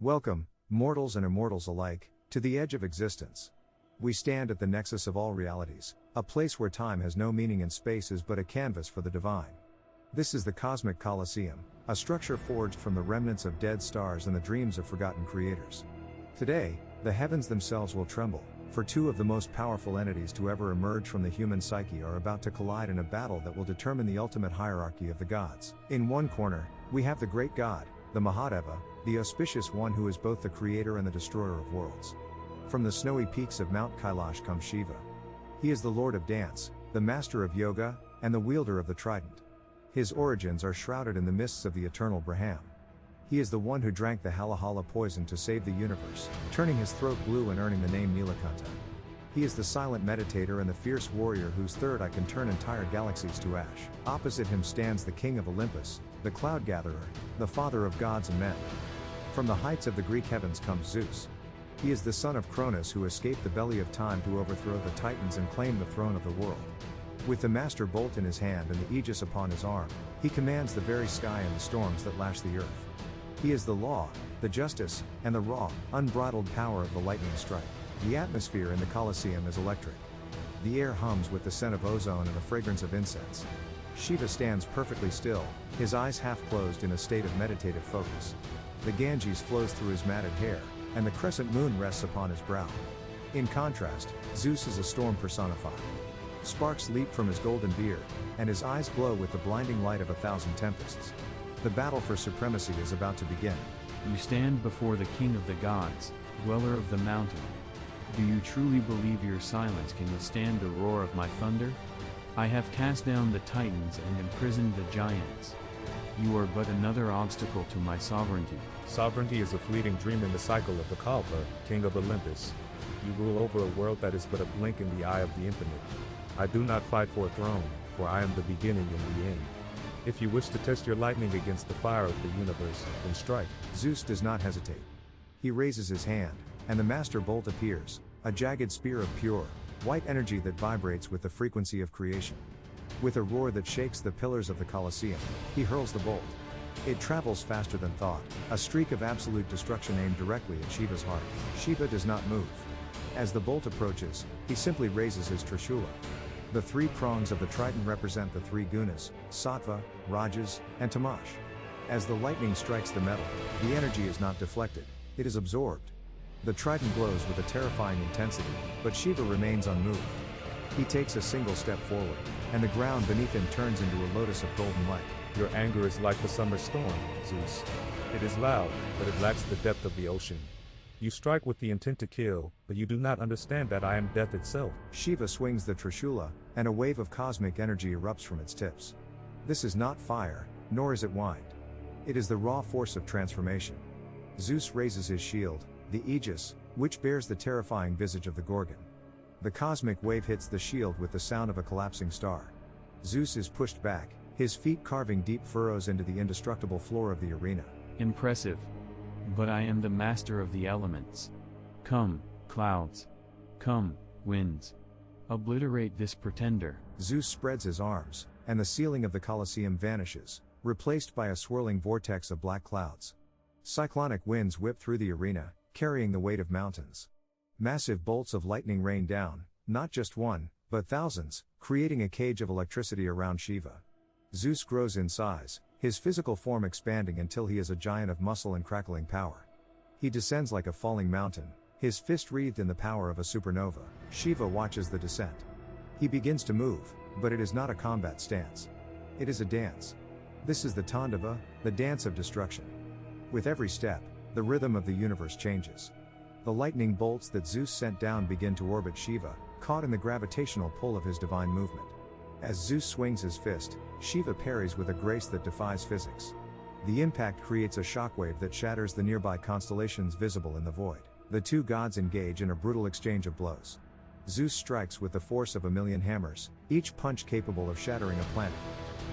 Welcome, mortals and immortals alike, to the edge of existence. We stand at the nexus of all realities, a place where time has no meaning and space is but a canvas for the divine. This is the Cosmic Colosseum, a structure forged from the remnants of dead stars and the dreams of forgotten creators. Today, the heavens themselves will tremble, for two of the most powerful entities to ever emerge from the human psyche are about to collide in a battle that will determine the ultimate hierarchy of the gods. In one corner, we have the great god, the Mahadeva, the auspicious one who is both the creator and the destroyer of worlds. From the snowy peaks of Mount Kailash comes Shiva. He is the lord of dance, the master of yoga, and the wielder of the trident. His origins are shrouded in the mists of the eternal Brahman. He is the one who drank the Halahala poison to save the universe, turning his throat blue and earning the name Nilakanta. He is the silent meditator and the fierce warrior whose third eye can turn entire galaxies to ash. Opposite him stands the king of Olympus, the cloud gatherer, the father of gods and men. From the heights of the Greek heavens comes Zeus. He is the son of Cronus who escaped the belly of time to overthrow the Titans and claim the throne of the world. With the master bolt in his hand and the aegis upon his arm, he commands the very sky and the storms that lash the earth. He is the law, the justice, and the raw, unbridled power of the lightning strike. The atmosphere in the Colosseum is electric. The air hums with the scent of ozone and the fragrance of incense. Shiva stands perfectly still, his eyes half closed in a state of meditative focus. The Ganges flows through his matted hair, and the crescent moon rests upon his brow. In contrast, Zeus is a storm personified. Sparks leap from his golden beard, and his eyes glow with the blinding light of 1,000 tempests. The battle for supremacy is about to begin. You stand before the king of the gods, dweller of the mountain. Do you truly believe your silence can withstand the roar of my thunder? I have cast down the Titans and imprisoned the giants. You are but another obstacle to my sovereignty. Sovereignty is a fleeting dream in the cycle of the Kalpa, king of Olympus. You rule over a world that is but a blink in the eye of the infinite. I do not fight for a throne, for I am the beginning and the end. If you wish to test your lightning against the fire of the universe, then strike. Zeus does not hesitate. He raises his hand, and the master bolt appears, a jagged spear of pure, white energy that vibrates with the frequency of creation. With a roar that shakes the pillars of the Colosseum, he hurls the bolt. It travels faster than thought, a streak of absolute destruction aimed directly at Shiva's heart. Shiva does not move. As the bolt approaches, he simply raises his Trishula. The three prongs of the trident represent the three gunas, sattva, rajas, and tamash. As the lightning strikes the metal, the energy is not deflected, it is absorbed. The trident glows with a terrifying intensity, but Shiva remains unmoved. He takes a single step forward, and the ground beneath him turns into a lotus of golden light. Your anger is like the summer storm, Zeus. It is loud, but it lacks the depth of the ocean. You strike with the intent to kill, but you do not understand that I am death itself. Shiva swings the Trishula, and a wave of cosmic energy erupts from its tips. This is not fire, nor is it wind. It is the raw force of transformation. Zeus raises his shield, the aegis, which bears the terrifying visage of the Gorgon. The cosmic wave hits the shield with the sound of a collapsing star. Zeus is pushed back, his feet carving deep furrows into the indestructible floor of the arena. Impressive. But I am the master of the elements. Come, clouds. Come, winds. Obliterate this pretender. Zeus spreads his arms, and the ceiling of the Colosseum vanishes, replaced by a swirling vortex of black clouds. Cyclonic winds whip through the arena, carrying the weight of mountains. Massive bolts of lightning rain down, not just one, but thousands, creating a cage of electricity around Shiva. Zeus grows in size, his physical form expanding until he is a giant of muscle and crackling power. He descends like a falling mountain, his fist wreathed in the power of a supernova. Shiva watches the descent. He begins to move, but it is not a combat stance. It is a dance. This is the Tandava, the dance of destruction. With every step, the rhythm of the universe changes. The lightning bolts that Zeus sent down begin to orbit Shiva, caught in the gravitational pull of his divine movement. As Zeus swings his fist, Shiva parries with a grace that defies physics. The impact creates a shockwave that shatters the nearby constellations visible in the void. The two gods engage in a brutal exchange of blows. Zeus strikes with the force of 1,000,000 hammers, each punch capable of shattering a planet.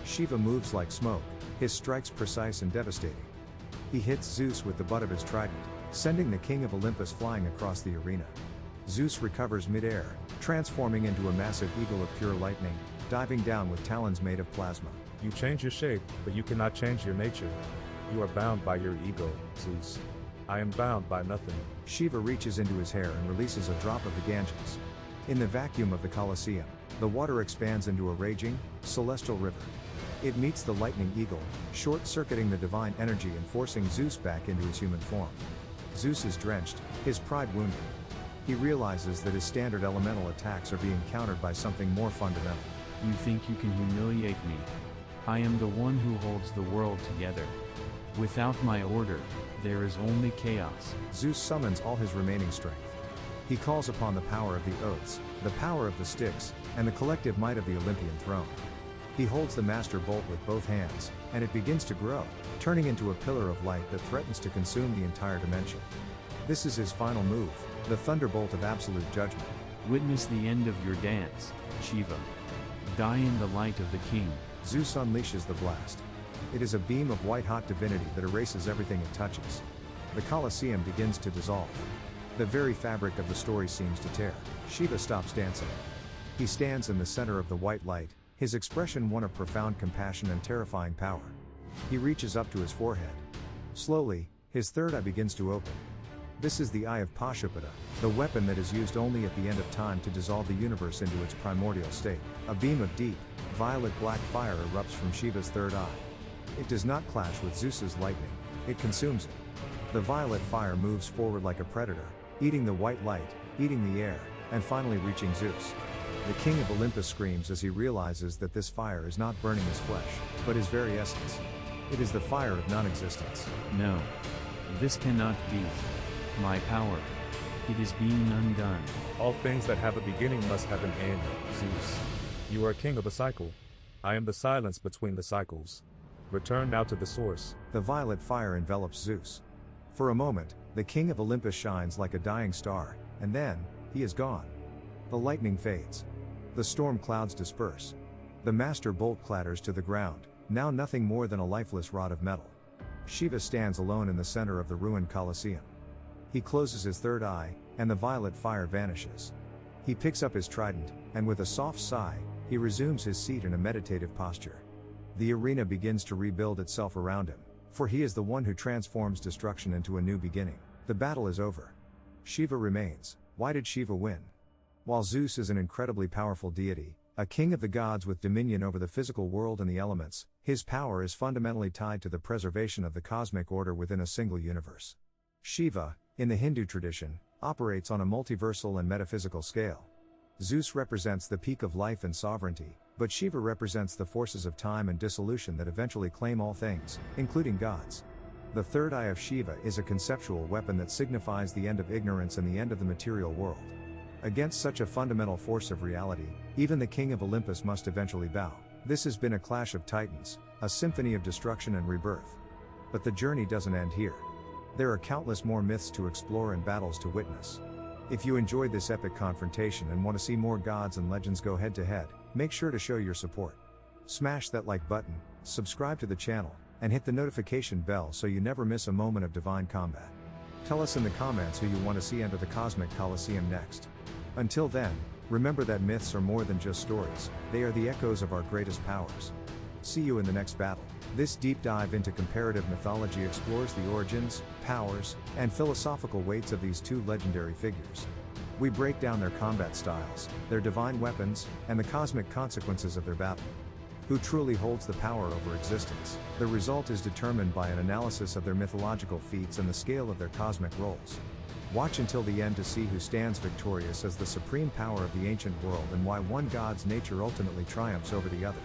Shiva moves like smoke, his strikes precise and devastating. He hits Zeus with the butt of his trident, sending the king of Olympus flying across the arena. Zeus recovers mid-air, transforming into a massive eagle of pure lightning, diving down with talons made of plasma. You change your shape, but you cannot change your nature. You are bound by your ego, Zeus. I am bound by nothing. Shiva reaches into his hair and releases a drop of the Ganges. In the vacuum of the Colosseum, the water expands into a raging, celestial river. It meets the lightning eagle, short-circuiting the divine energy and forcing Zeus back into his human form. Zeus is drenched, his pride wounded. He realizes that his standard elemental attacks are being countered by something more fundamental. You think you can humiliate me? I am the one who holds the world together. Without my order, there is only chaos. Zeus summons all his remaining strength. He calls upon the power of the oaths, the power of the Styx, and the collective might of the Olympian throne. He holds the master bolt with both hands, and it begins to grow, turning into a pillar of light that threatens to consume the entire dimension. This is his final move, the thunderbolt of absolute judgment. Witness the end of your dance, Shiva. Die in the light of the king. Zeus unleashes the blast. It is a beam of white-hot divinity that erases everything it touches. The Colosseum begins to dissolve. The very fabric of the story seems to tear. Shiva stops dancing. He stands in the center of the white light, his expression one of profound compassion and terrifying power. He reaches up to his forehead. Slowly, his third eye begins to open. This is the Eye of Pashupata, the weapon that is used only at the end of time to dissolve the universe into its primordial state. A beam of deep, violet-black fire erupts from Shiva's third eye. It does not clash with Zeus's lightning, it consumes it. The violet fire moves forward like a predator, eating the white light, eating the air, and finally reaching Zeus. The king of Olympus screams as he realizes that this fire is not burning his flesh, but his very essence. It is the fire of non-existence. No. This cannot be. My power. It is being undone. All things that have a beginning must have an end, Zeus. You are king of a cycle. I am the silence between the cycles. Return now to the source. The violet fire envelops Zeus. For a moment, the king of Olympus shines like a dying star, and then, he is gone. The lightning fades. The storm clouds disperse. The master bolt clatters to the ground, now nothing more than a lifeless rod of metal. Shiva stands alone in the center of the ruined Colosseum. He closes his third eye, and the violet fire vanishes. He picks up his trident, and with a soft sigh, he resumes his seat in a meditative posture. The arena begins to rebuild itself around him, for he is the one who transforms destruction into a new beginning. The battle is over. Shiva remains. Why did Shiva win? While Zeus is an incredibly powerful deity, a king of the gods with dominion over the physical world and the elements, his power is fundamentally tied to the preservation of the cosmic order within a single universe. Shiva, in the Hindu tradition, operates on a multiversal and metaphysical scale. Zeus represents the peak of life and sovereignty, but Shiva represents the forces of time and dissolution that eventually claim all things, including gods. The third eye of Shiva is a conceptual weapon that signifies the end of ignorance and the end of the material world. Against such a fundamental force of reality, even the king of Olympus must eventually bow. This has been a clash of titans, a symphony of destruction and rebirth. But the journey doesn't end here. There are countless more myths to explore and battles to witness. If you enjoyed this epic confrontation and want to see more gods and legends go head to head, make sure to show your support. Smash that like button, subscribe to the channel, and hit the notification bell so you never miss a moment of divine combat. Tell us in the comments who you want to see enter the Cosmic Colosseum next. Until then, remember that myths are more than just stories, they are the echoes of our greatest powers. See you in the next battle. This deep dive into comparative mythology explores the origins, powers, and philosophical weights of these two legendary figures. We break down their combat styles, their divine weapons, and the cosmic consequences of their battle. Who truly holds the power over existence? The result is determined by an analysis of their mythological feats and the scale of their cosmic roles. Watch until the end to see who stands victorious as the supreme power of the ancient world and why one god's nature ultimately triumphs over the other.